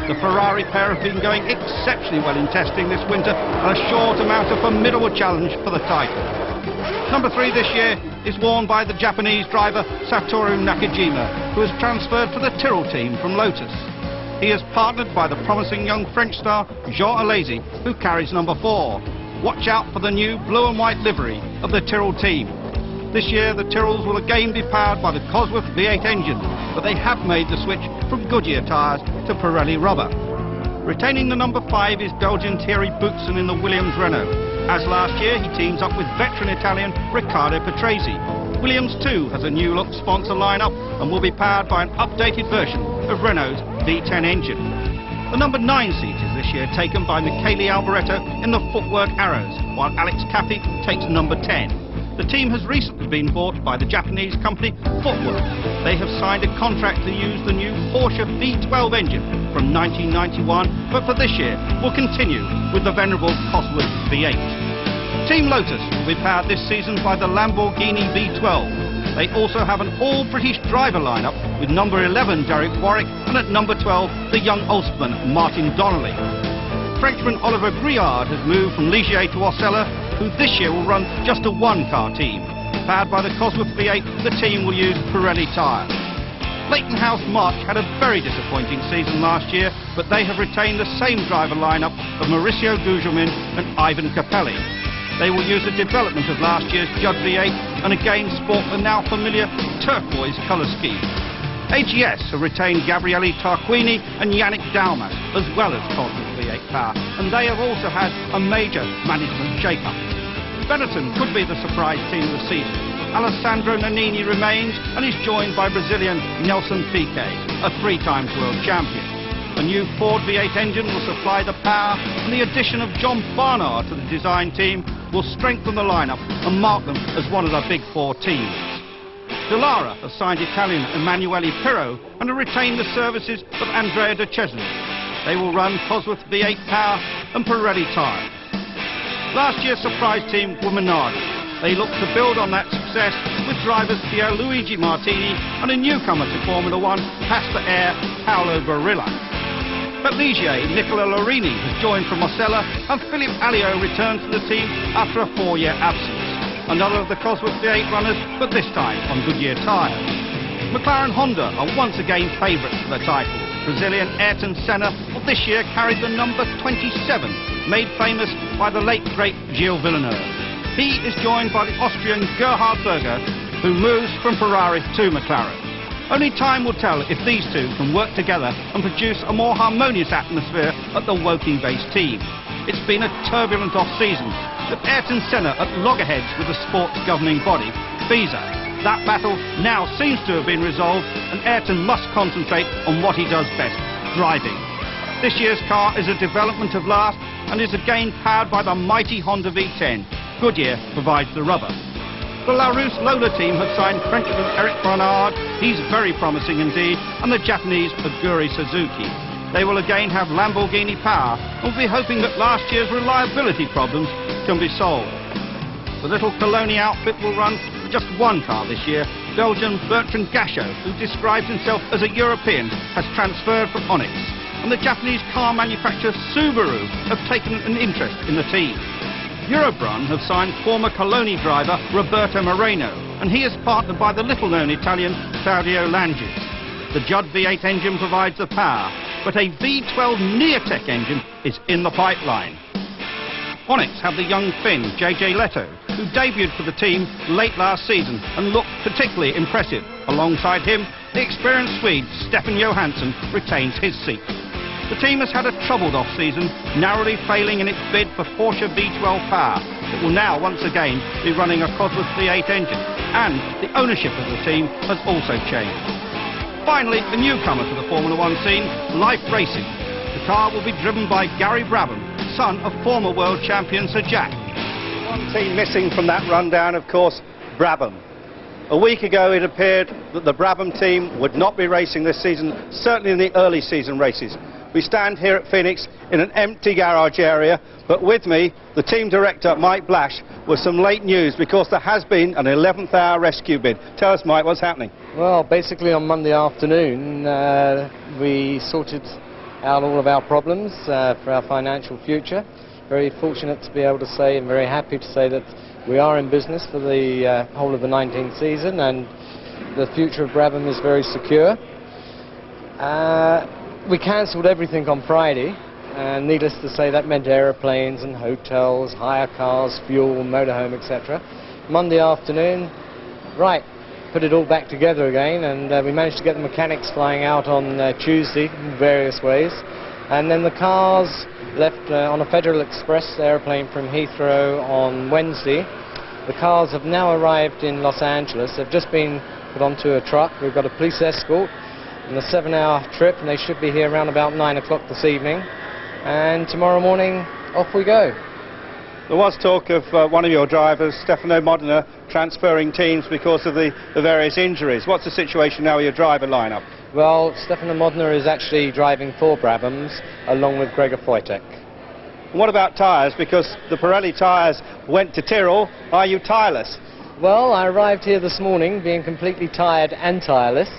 The Ferrari pair have been going exceptionally well in testing this winter and are sure to mount a formidable challenge for the title. Number 3 this year is worn by the Japanese driver Satoru Nakajima, who has transferred to the Tyrrell team from Lotus. He is partnered by the promising young French star Jean Alesi, who carries number 4. Watch out for the new blue and white livery of the Tyrrell team. This year the Tyrrells will again be powered by the Cosworth V8 engine, but they have made the switch from Goodyear tyres to Pirelli rubber. Retaining the number 5 is Belgian Thierry Boutsen in the Williams Renault. As last year, he teams up with veteran Italian Riccardo Patrese. Williams too has a new look sponsor lineup and will be powered by an updated version of Renault's V10 engine. The number 9 seat is this year taken by Michele Alboreto in the Footwork Arrows, while Alex Caffey takes number 10. The team has recently been bought by the Japanese company Footwork. They have signed a contract to use the new Porsche V12 engine from 1991, but for this year will continue with the venerable Cosworth V8. Team Lotus will be powered this season by the Lamborghini V12. They also have an all-British driver lineup with number 11 Derek Warwick and at number 12 the young Ulsterman Martin Donnelly. Frenchman Oliver Griard has moved from Ligier to Osella, who this year will run just a one-car team. Powered by the Cosworth V8, the team will use Pirelli tyres. Leighton House March had a very disappointing season last year, but they have retained the same driver lineup of Mauricio Gugelmin and Ivan Capelli. They will use the development of last year's Judd V8 and again sport the now familiar turquoise colour scheme. AGS have retained Gabriele Tarquini and Yannick Dalmas, as well as Cosworth V8 power, and they have also had a major management shake-up. Benetton could be the surprise team of the season. Alessandro Nannini remains and is joined by Brazilian Nelson Piquet, a 3-time world champion. A new Ford V8 engine will supply the power, and the addition of John Barnard to the design team will strengthen the lineup and mark them as one of the Big 4 teams. Dallara have signed Italian Emanuele Pirro and have retained the services of Andrea De Cesare. They will run Cosworth V8 power and Pirelli tyres. Last year's surprise team were Minardi. They look to build on that success with drivers Pierluigi Martini and a newcomer to Formula 1, Pasta Air Paolo Barilla. At Ligier, Nicola Lorini has joined from Osella and Philippe Alliot returned to the team after a 4-year absence. Another of the Cosworth V8 runners, but this time on Goodyear tyres. McLaren Honda are once again favourites for the title. Brazilian Ayrton Senna will this year carry the number 27, made famous by the late great Gilles Villeneuve. He is joined by the Austrian Gerhard Berger, who moves from Ferrari to McLaren. Only time will tell if these two can work together and produce a more harmonious atmosphere at the Woking-based team. It's been a turbulent off-season, with Ayrton Senna at loggerheads with the sport's governing body, FISA. That battle now seems to have been resolved, and Ayrton must concentrate on what he does best, driving. This year's car is a development of last and is again powered by the mighty Honda V10. Goodyear provides the rubber. The Larousse Lola team have signed Frenchman Eric Bernard, he's very promising indeed, and the Japanese Aguri Suzuki. They will again have Lamborghini power and will be hoping that last year's reliability problems can be solved. The little Coloni outfit will run just one car this year. Belgian Bertrand Gachot, who describes himself as a European, has transferred from Onyx. And the Japanese car manufacturer Subaru have taken an interest in the team. Eurobrun have signed former Coloni driver Roberto Moreno, and he is partnered by the little-known Italian Claudio Langis. The Judd V8 engine provides the power, but a V12 Neotech engine is in the pipeline. Onyx have the young Finn, JJ Leto, who debuted for the team late last season and looked particularly impressive. Alongside him, the experienced Swede Stefan Johansson retains his seat. The team has had a troubled off-season, narrowly failing in its bid for Porsche V12 power. It will now once again be running a Cosworth V8 engine, and the ownership of the team has also changed. Finally, a newcomer to the Formula 1 scene, Life Racing. The car will be driven by Gary Brabham, son of former world champion Sir Jack. One team missing from that rundown, of course, Brabham. A week ago it appeared that the Brabham team would not be racing this season, certainly in the early season races. We stand here at Phoenix in an empty garage area, but with me, the team director, Mike Blash, with some late news because there has been an 11th hour rescue bid. Tell us, Mike, what's happening? Well, basically on Monday afternoon, we sorted out all of our problems for our financial future. Very fortunate to be able to say, and very happy to say, that we are in business for the whole of the 19th season, and the future of Brabham is very secure. We cancelled everything on Friday, and needless to say that meant aeroplanes and hotels, hire cars, fuel, motorhome, etc. Monday afternoon, right, put it all back together again, and we managed to get the mechanics flying out on Tuesday in various ways, and then the cars left on a Federal Express aeroplane from Heathrow on Wednesday. The cars have now arrived in Los Angeles. They've just been put onto a truck. We've got a police escort and a 7-hour trip, and they should be here around about 9 o'clock this evening, and tomorrow morning off we go. There was talk of one of your drivers, Stefano Modena, transferring teams because of the various injuries. What's the situation now with your driver lineup? Well, Stefano Modena is actually driving 4 Brabhams along with Gregor Wojtek. What about tyres? Because the Pirelli tyres went to Tyrrell. Are you tyressless? Well, I arrived here this morning being completely tired and tireless.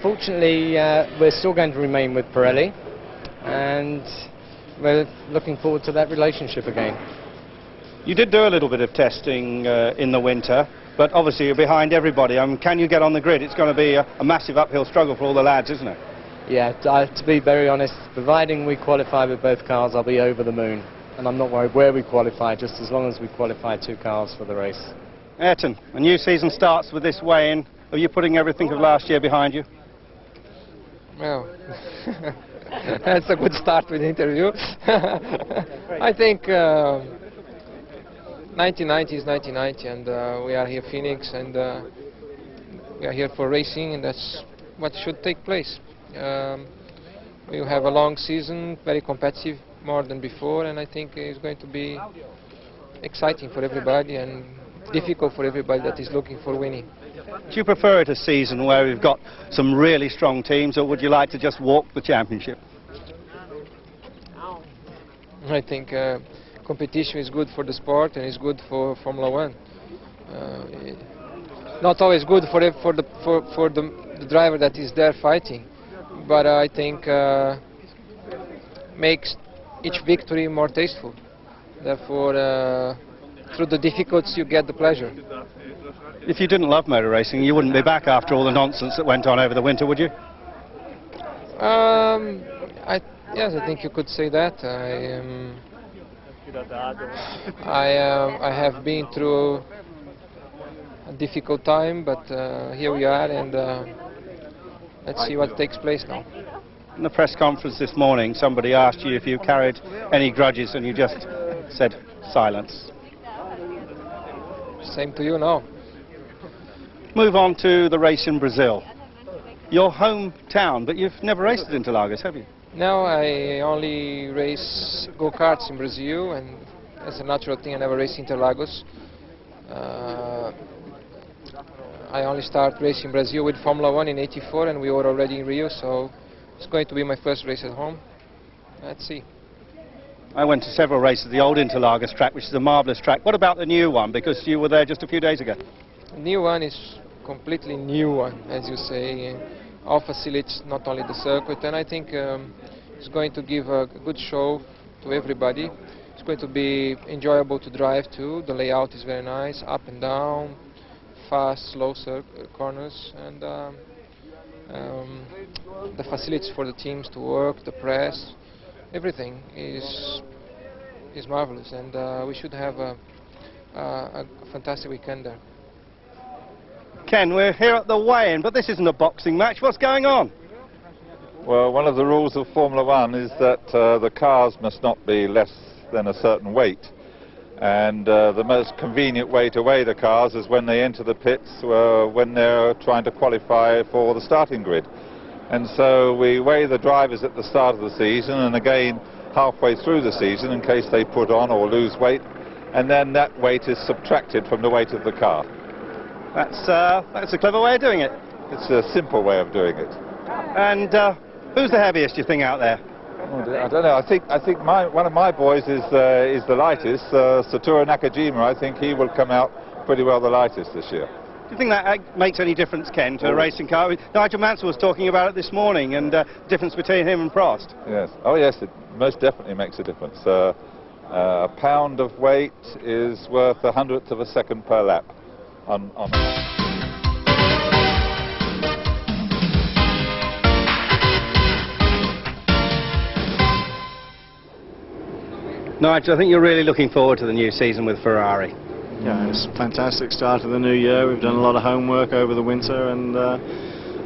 Fortunately, we're still going to remain with Pirelli, and we're looking forward to that relationship again. You did do a little bit of testing in the winter, but obviously you're behind everybody. Can you get on the grid? It's going to be a massive uphill struggle for all the lads, isn't it? Yeah, to be very honest, providing we qualify with both cars, I'll be over the moon. And I'm not worried where we qualify, just as long as we qualify 2 cars for the race. Ayrton, a new season starts with this weigh-in. Are you putting everything of last year behind you? Well, that's a good start with the interview. I think 1990 is 1990, and we are here Phoenix, and we are here for racing, and that's what should take place. We have a long season, very competitive, more than before, and I think it's going to be exciting for everybody and difficult for everybody that is looking for winning. Do you prefer it a season where we've got some really strong teams, or would you like to just walk the championship? I think competition is good for the sport and is good for Formula One. Not always good for the driver that is there fighting, but I think makes each victory more tasteful. Therefore, through the difficulties you get the pleasure. If you didn't love motor racing, you wouldn't be back after all the nonsense that went on over the winter, would you? Yes, I think you could say that. I have been through a difficult time, but here we are, and let's see what takes place now. In the press conference this morning, somebody asked you if you carried any grudges, and you just said silence. Same to you now. Move on to the race in Brazil. Your hometown, but you've never raced at Interlagos, have you? No, I only race go-karts in Brazil, and as a natural thing I never raced Interlagos. I only started racing Brazil with Formula 1 in '84, and we were already in Rio, so it's going to be my first race at home. Let's see. I went to several races at the old Interlagos track, which is a marvellous track. What about the new one? Because you were there just a few days ago. The new one is completely new one, as you say. All facilities, not only the circuit, and I think it's going to give a good show to everybody. It's going to be enjoyable to drive too. The layout is very nice, up and down, fast, slow corners, and the facilities for the teams to work, the press, everything is marvelous, and we should have a fantastic weekend there. Ken, we're here at the weigh-in, but this isn't a boxing match. What's going on? Well, one of the rules of Formula One is that the cars must not be less than a certain weight. And the most convenient way to weigh the cars is when they enter the pits, when they're trying to qualify for the starting grid. And so we weigh the drivers at the start of the season, and again halfway through the season in case they put on or lose weight, and then that weight is subtracted from the weight of the car. That's a clever way of doing it. It's a simple way of doing it. And who's the heaviest, you think, out there? I don't know. I think one of my boys is the lightest, Satoru Nakajima. I think he will come out pretty well the lightest this year. you think that makes any difference, Ken, to a racing car? Nigel Mansell was talking about it this morning, and the difference between him and Prost. Yes. Oh yes, it most definitely makes a difference. A pound of weight is worth 100th of a second per lap on Nigel, I think you're really looking forward to the new season with Ferrari. Yeah, it's a fantastic start of the new year. We've done a lot of homework over the winter and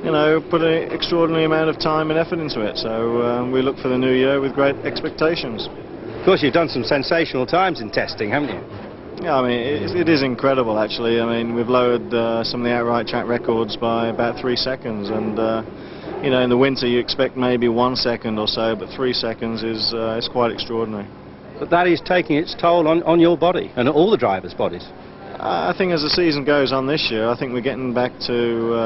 you know, put an extraordinary amount of time and effort into it. So we look for the new year with great expectations. Of course, you've done some sensational times in testing, haven't you? Yeah, I mean, it is incredible actually. I mean, we've lowered some of the outright track records by about 3 seconds, and you know, in the winter you expect maybe 1 second or so, but 3 seconds is quite extraordinary. But that is taking its toll on your body and all the drivers' bodies. I think as the season goes on this year, I think we're getting back to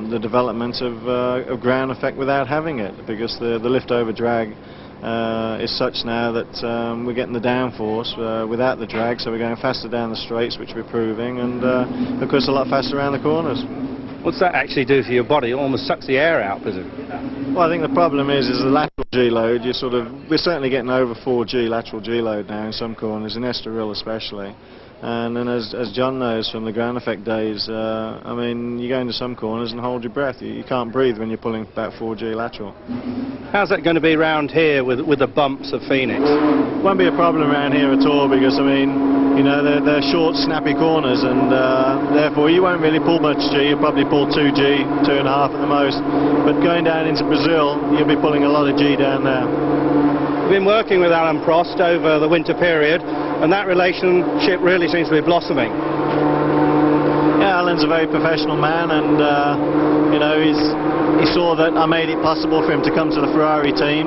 the development of ground effect without having it, because the lift-over drag is such now that we're getting the downforce without the drag, so we're going faster down the straights, which we're proving, and of course a lot faster around the corners. What's that actually do for your body? It almost sucks the air out, doesn't it? Well, I think the problem is the lateral G-load. We're certainly getting over 4G lateral G-load now in some corners, in Estoril especially. And then as John knows from the ground effect days, I mean, you go into some corners and hold your breath. You can't breathe when you're pulling about 4G lateral. How's that going to be around here with the bumps of Phoenix? Won't be a problem around here at all, because I mean, you know, they're short, snappy corners, and therefore you won't really pull much G. You'll probably pull 2G, 2.5 at the most. But going down into Brazil, you'll be pulling a lot of G down there. We've been working with Alan Prost over the winter period, and that relationship really seems to be blossoming. Yeah, Alan's a very professional man, and you know, he saw that I made it possible for him to come to the Ferrari team,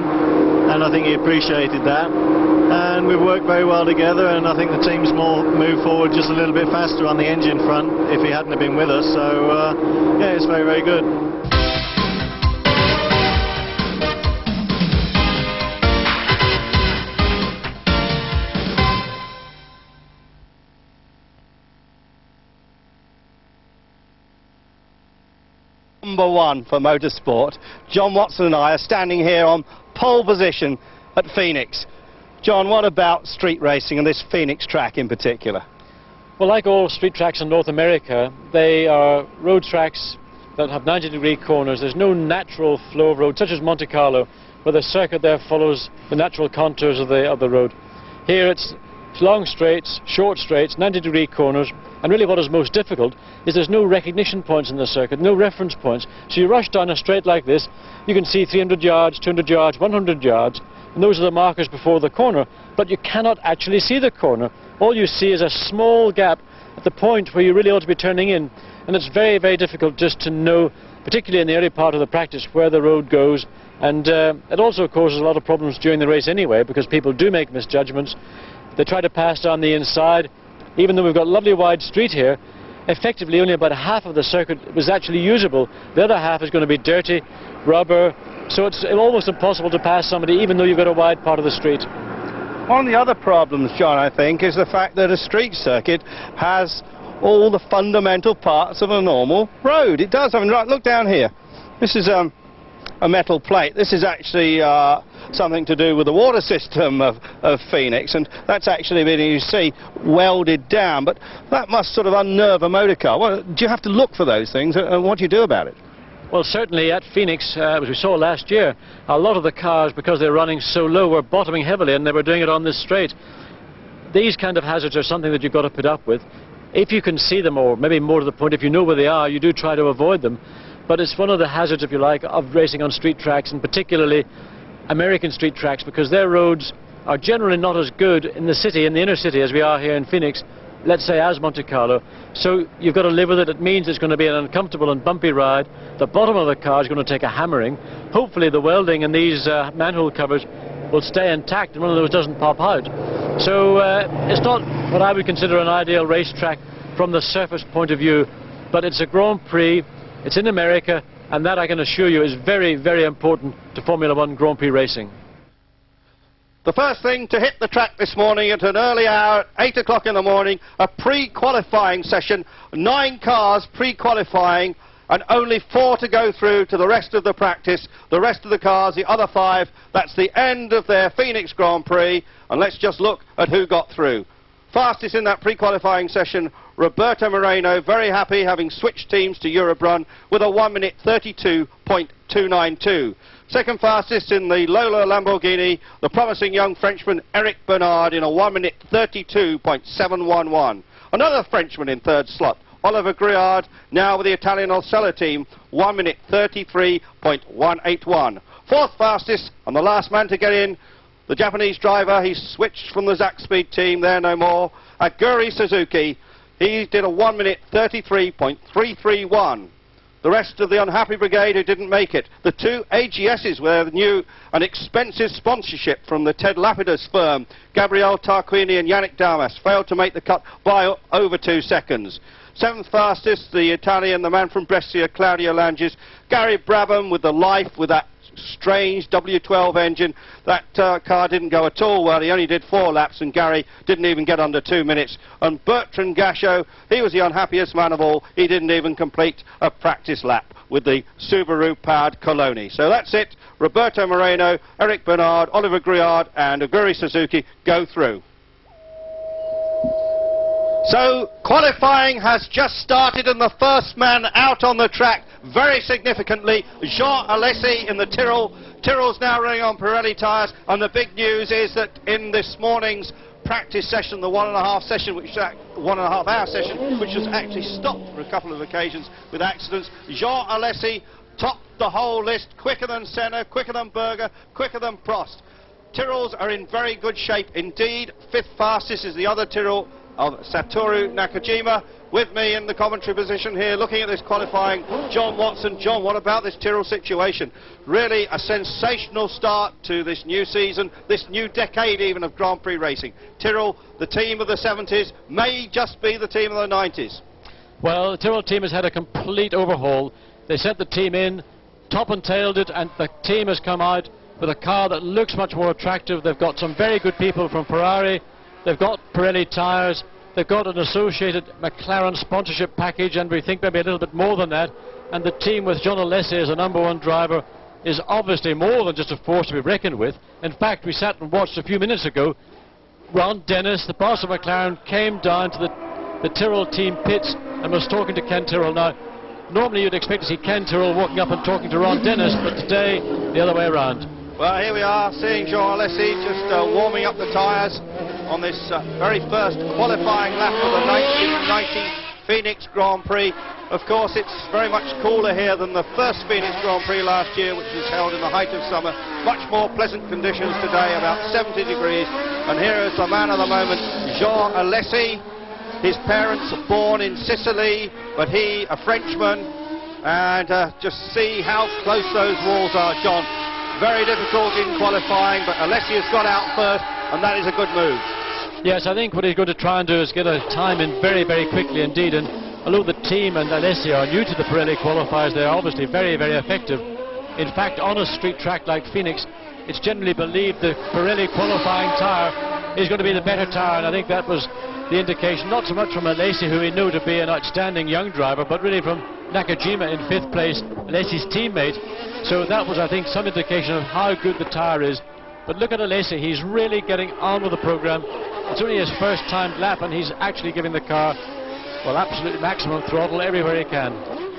and I think he appreciated that. And we've worked very well together, and I think the team's moved forward just a little bit faster on the engine front if he hadn't have been with us. So yeah, it's very, very good. Number one for motorsport. John Watson and I are standing here on pole position at Phoenix. John, what about street racing and this Phoenix track in particular? Well, like all street tracks in North America, they are road tracks that have 90-degree corners. There's no natural flow of road, such as Monte Carlo, where the circuit there follows the natural contours of the road. Here it's long straights, short straights, 90-degree corners, and really what is most difficult is there's no recognition points in the circuit, no reference points. So you rush down a straight like this, you can see 300 yards, 200 yards, 100 yards, and those are the markers before the corner, but you cannot actually see the corner. All you see is a small gap at the point where you really ought to be turning in, and it's very, very difficult just to know, particularly in the early part of the practice, where the road goes. And it also causes a lot of problems during the race anyway, because people do make misjudgments. They try to pass down the inside. Even though we've got a lovely wide street here, effectively only about half of the circuit was actually usable. The other half is going to be dirty, rubber, so it's almost impossible to pass somebody even though you've got a wide part of the street. One of the other problems, John, I think, is the fact that a street circuit has all the fundamental parts of a normal road. It does. I mean, right, look down here. This is a metal plate. This is actually something to do with the water system of Phoenix, and that's actually been, you see, welded down, but that must sort of unnerve a motor car. Well, do you have to look for those things, and what do you do about it? Well, certainly at Phoenix, as we saw last year, a lot of the cars, because they're running so low, were bottoming heavily, and they were doing it on this straight. These kind of hazards are something that you've got to put up with. If you can see them, or maybe more to the point, if you know where they are, you do try to avoid them. But it's one of the hazards, if you like, of racing on street tracks, and particularly American street tracks, because their roads are generally not as good in the city, in the inner city, as we are here in Phoenix, let's say as Monte Carlo. So you've got to live with it. It means it's going to be an uncomfortable and bumpy ride. The bottom of the car is going to take a hammering. Hopefully the welding and these manhole covers will stay intact and one of those doesn't pop out. So it's not what I would consider an ideal racetrack from the surface point of view, but it's a Grand Prix, it's in America, and that I can assure you is very, very important to Formula One Grand Prix racing. The first thing to hit the track this morning at an early hour, 8 o'clock in the morning, a pre-qualifying session, 9 cars pre-qualifying, and only 4 to go through to the rest of the practice. The rest of the cars, the other 5, that's the end of their Phoenix Grand Prix, and let's just look at who got through. Fastest in that pre-qualifying session, Roberto Moreno, very happy, having switched teams to Eurobrun with a 1 minute 32.292. Second fastest in the Lola Lamborghini, the promising young Frenchman Eric Bernard in a 1 minute 32.711. Another Frenchman in third slot, Oliver Griard, now with the Italian Alcella team, 1 minute 33.181. Fourth fastest, and the last man to get in, the Japanese driver. He switched from the Zach Speed team, there no more, Aguri Suzuki. He did a 1 minute 33.331. The rest of the unhappy brigade who didn't make it. The 2 AGSs were new and expensive sponsorship from the Ted Lapidus firm. Gabriele Tarquini and Yannick Damas failed to make the cut by over 2 seconds. Seventh fastest, the Italian, the man from Brescia, Claudio Langes. Gary Brabham with the Life, with that strange W12 engine. That car didn't go at all well. He only did 4 laps, and Gary didn't even get under 2 minutes. And Bertrand Gachot, he was the unhappiest man of all. He didn't even complete a practice lap with the Subaru-powered Coloni. So that's it. Roberto Moreno, Eric Bernard, Oliver Griard and Aguri Suzuki go through. So qualifying has just started, and the first man out on the track, very significantly, Jean Alesi in the Tyrrell. Tyrrell's now running on Pirelli tyres, and the big news is that in this morning's practice session, the 1.5 session, which 1.5 hour session, which was actually stopped for a couple of occasions with accidents, Jean Alesi topped the whole list, quicker than Senna, quicker than Berger, quicker than Prost. Tyrrells are in very good shape indeed. 5th fastest is the other Tyrrell of Satoru Nakajima. With me in the commentary position here, looking at this qualifying, John Watson. John, what about this Tyrrell situation? Really a sensational start to this new season, this new decade even of Grand Prix racing. Tyrrell, the team of the 70s, may just be the team of the 90s. Well, the Tyrrell team has had a complete overhaul. They sent the team in, top and tailed it, and the team has come out with a car that looks much more attractive. They've got some very good people from Ferrari. They've got Pirelli tyres. They've got an associated McLaren sponsorship package, and we think maybe a little bit more than that. And the team with John Alesi as the #1 driver is obviously more than just a force to be reckoned with. In fact, we sat and watched a few minutes ago. Ron Dennis, the boss of McLaren, came down to the Tyrrell team pits and was talking to Ken Tyrrell. Now, normally you'd expect to see Ken Tyrrell walking up and talking to Ron Dennis, but today, the other way around. Well, here we are, seeing Jean Alesi just warming up the tyres on this very first qualifying lap of the 1990 Phoenix Grand Prix. Of course, it's very much cooler here than the first Phoenix Grand Prix last year, which was held in the height of summer. Much more pleasant conditions today, about 70 degrees. And here is the man of the moment, Jean Alesi. His parents are born in Sicily, but he a Frenchman. And just see how close those walls are, John. Very difficult in qualifying, but Alesi has got out first, and that is a good move. Yes, I think what he's going to try and do is get a time in very, very quickly indeed. And although the team and Alesi are new to the Pirelli qualifiers, they are obviously very, very effective. In fact, on a street track like Phoenix, it's generally believed the Pirelli qualifying tyre is going to be the better tyre, and I think that was the indication, not so much from Alesi, who we knew to be an outstanding young driver, but really from Nakajima in 5th place, Alesi's teammate. So that was, I think, some indication of how good the tyre is. But look at Alesi, he's really getting on with the programme. It's only his first time lap, and he's actually giving the car, well, absolutely maximum throttle everywhere he can.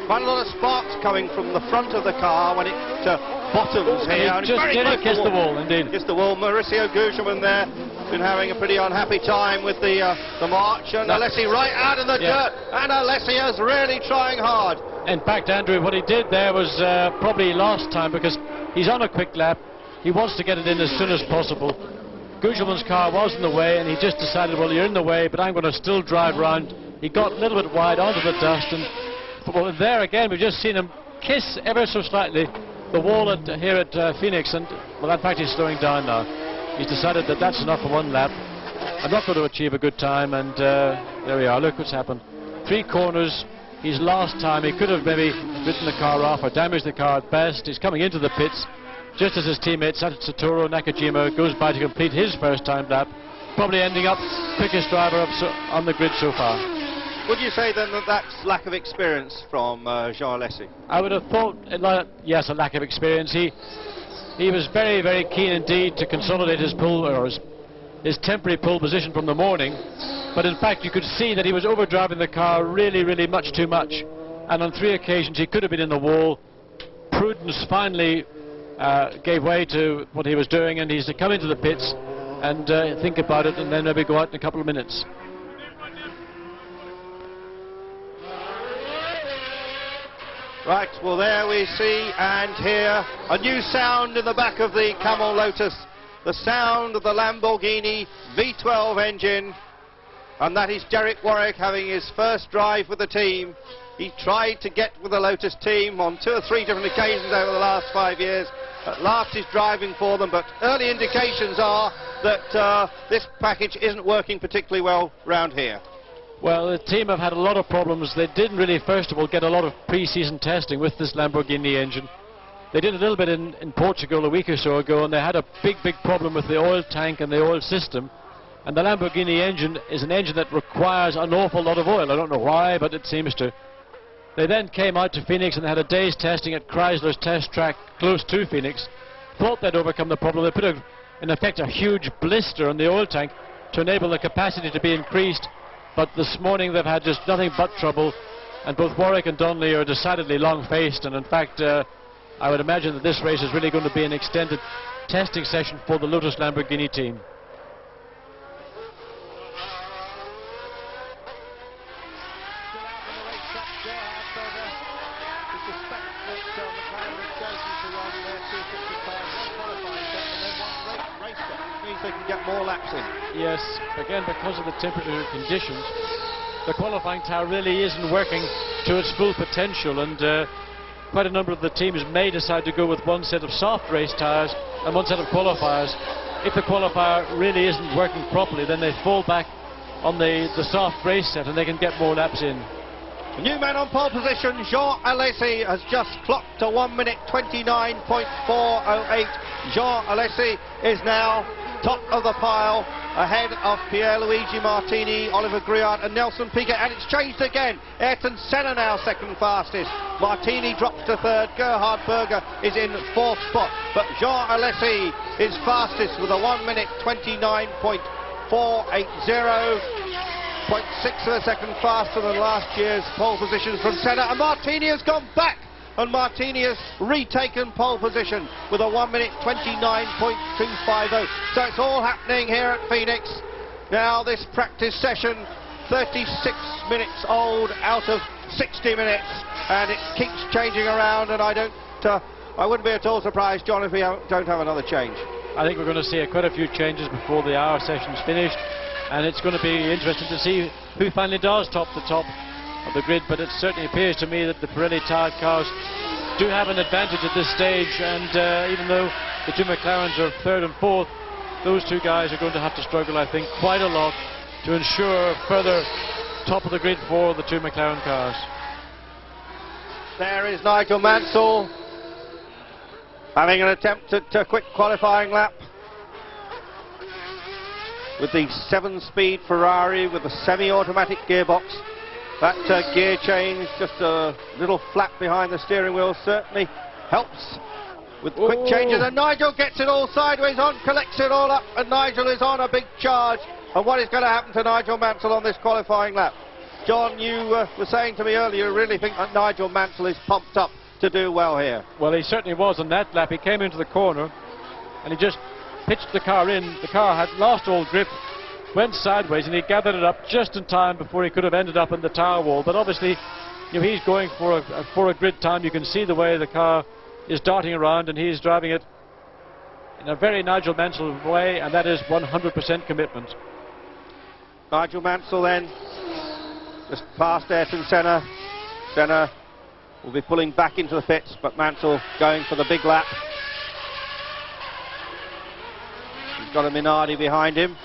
Quite a lot of sparks coming from the front of the car when it bottoms here. And just did it, kissed the wall, indeed. Kissed the wall. Mauricio Gugelmin there, been having a pretty unhappy time with the march, and Alesi right out in the dirt, and Alesi is really trying hard. In fact, Andrew, what he did there was probably lost time, because he's on a quick lap. He wants to get it in as soon as possible. Gugelmin's car was in the way, and he just decided, well, you're in the way, but I'm going to still drive round. He got a little bit wide onto the dust, and well, there again, we've just seen him kiss ever so slightly the wall here at Phoenix, and well, in fact, he's slowing down now. He's decided that that's enough for one lap. I'm not going to achieve a good time, and there we are. Look what's happened. 3 corners. He's lost time. He could have maybe written the car off or damaged the car at best. He's coming into the pits. just as his teammate Satoru Nakajima goes by to complete his first time lap, probably ending up quickest driver on the grid so far. Would you say then that that's lack of experience from Jean Alesi? I would have thought, yes, a lack of experience. He was very, very keen indeed to consolidate his pole, or his temporary pole position from the morning, but in fact you could see that he was overdriving the car really, really much too much, and on 3 occasions he could have been in the wall. Prudence finally gave way to what he was doing, and he's to come into the pits and think about it, and then maybe go out in a couple of minutes. Right, well there we see and hear a new sound in the back of the Camel Lotus, the sound of the Lamborghini V12 engine, and that is Derek Warwick having his first drive with the team. He tried to get with the Lotus team on 2 or 3 different occasions over the last 5 years. At last he's driving for them, but early indications are that this package isn't working particularly well round here. Well, the team have had a lot of problems. They didn't really, first of all, get a lot of pre-season testing with this Lamborghini engine. They did a little bit in Portugal a week or so ago, and they had a big, big problem with the oil tank and the oil system. And the Lamborghini engine is an engine that requires an awful lot of oil. I don't know why, but it seems to. They then came out to Phoenix and had a day's testing at Chrysler's test track close to Phoenix. Thought they'd overcome the problem. They put, in effect, a huge blister on the oil tank to enable the capacity to be increased. But this morning they've had just nothing but trouble, and both Warwick and Donnelly are decidedly long-faced, and in fact I would imagine that this race is really going to be an extended testing session for the Lotus Lamborghini team. They can get more laps in. Yes, again because of the temperature conditions, the qualifying tire really isn't working to its full potential, and quite a number of the teams may decide to go with one set of soft race tires and one set of qualifiers. If the qualifier really isn't working properly, then they fall back on the soft race set and they can get more laps in. The new man on pole position, Jean Alesi, has just clocked to 1 minute 29.408. Jean Alesi is now top of the pile, ahead of Pierluigi Martini, Oliver Griart and Nelson Piquet, and it's changed again. Ayrton Senna now second fastest. Martini drops to third. Gerhard Berger is in 4th spot, but Jean Alesi is fastest with a 1 minute 29.480, 0.6 of a second faster than last year's pole positions from Senna, and Martini has gone back, and Martini has retaken pole position with a 1 minute 29.250. So it's all happening here at Phoenix. Now this practice session, 36 minutes old out of 60 minutes, and it keeps changing around, and I wouldn't be at all surprised, John, if we don't have another change. I think we're going to see quite a few changes before the hour session's finished, and it's going to be interesting to see who finally does top the top of the grid, but it certainly appears to me that the Pirelli tired cars do have an advantage at this stage, and even though the two McLarens are 3rd and 4th, those two guys are going to have to struggle, I think, quite a lot to ensure further top of the grid for the two McLaren cars. There is Nigel Mansell having an attempt at a quick qualifying lap with the 7-speed Ferrari with the semi-automatic gearbox. That gear change, just a little flap behind the steering wheel, certainly helps with quick changes, and Nigel gets it all sideways on, collects it all up, and Nigel is on a big charge. And what is going to happen to Nigel Mansell on this qualifying lap? John, you were saying to me earlier, you really think that Nigel Mansell is pumped up to do well here? Well, he certainly was on that lap. He came into the corner and he just pitched the car in. The car had lost all grip, went sideways, and he gathered it up just in time before he could have ended up in the tire wall. But obviously, you know, he's going for a grid time. You can see the way the car is darting around, and he's driving it in a very Nigel Mansell way, and that is 100% commitment. Nigel Mansell then just past Ayrton Senna. Senna will be pulling back into the pits, but Mansell going for the big lap. He's got a Minardi behind him.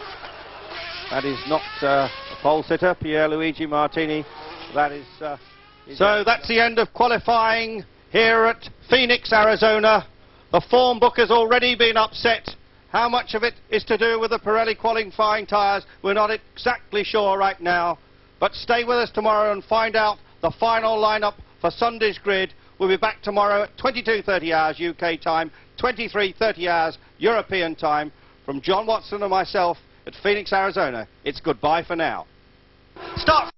That is not a pole sitter, Pierluigi Martini. That is. So that's the end of qualifying here at Phoenix, Arizona. The form book has already been upset. How much of it is to do with the Pirelli qualifying tyres, we're not exactly sure right now. But stay with us tomorrow and find out the final lineup for Sunday's grid. We'll be back tomorrow at 22:30 hours UK time, 23:30 hours European time. From John Watson and myself at Phoenix, Arizona, it's goodbye for now. Start!